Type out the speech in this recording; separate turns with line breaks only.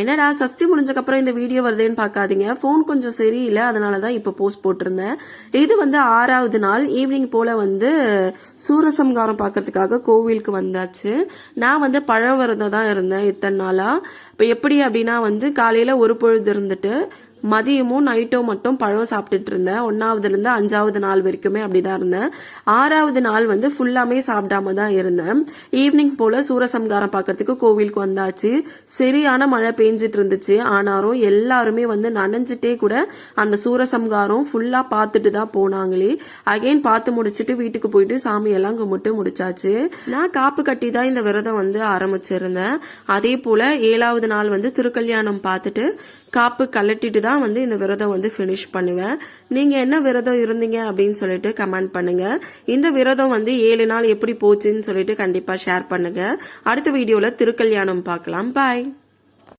என்னடா சஷ்டி முடிஞ்சக்கப்புறம் இந்த வீடியோ வருதுன்னு பார்க்காதீங்க, போன் கொஞ்சம் சரியில்லை, அதனாலதான் இப்ப போஸ்ட் போட்டிருந்தேன். இது வந்து 6வது நாள் ஈவினிங் போல வந்து சூரசம்காரம் பாக்கிறதுக்காக கோவிலுக்கு வந்தாச்சு. நான் வந்து பழம் விரதம் தான் இருந்தேன் இத்தனை நாளா. இப்ப எப்படி அப்படின்னா வந்து காலையில ஒரு பொழுது இருந்துட்டு மதியமும் நைட்டும் மட்டும் பழம் சாப்பிட்டுட்டு இருந்தேன். 1வதுல இருந்து 5வது நாள் வரைக்குமே அப்படிதான் இருந்தேன். 6வது நாள் வந்து ஃபுல்லாமே சாப்பிடாம தான் இருந்தேன். ஈவினிங் போல சூரசம்காரம் பாக்கிறதுக்கு கோவிலுக்கு வந்தாச்சு. சரியான மழை பெஞ்சிட்டு இருந்துச்சு. ஆனாலும் எல்லாருமே வந்து நனைஞ்சிட்டே கூட அந்த சூரசம்காரம் ஃபுல்லா பார்த்துட்டு தான் போனாங்களே. அகைன் பார்த்து முடிச்சுட்டு வீட்டுக்கு போயிட்டு சாமியெல்லாம் கும்பிட்டு முடிச்சாச்சு. நான் காப்பு கட்டி தான் இந்த விரதம் வந்து ஆரம்பிச்சிருந்தேன். அதே போல 7வது நாள் வந்து திருக்கல்யாணம் பார்த்துட்டு காப்பு கலட்டிட்டு தான் வந்து இந்த விரதம் வந்து ஃபினிஷ் பண்ணுவேன். நீங்க என்ன விரதம் இருந்தீங்க அப்படின்னு சொல்லிட்டு கமெண்ட் பண்ணுங்க. இந்த விரதம் வந்து 7 நாள் எப்படி போச்சுன்னு சொல்லிட்டு கண்டிப்பா ஷேர் பண்ணுங்க. அடுத்த வீடியோல திருக்கல்யாணம் பார்க்கலாம். பாய்.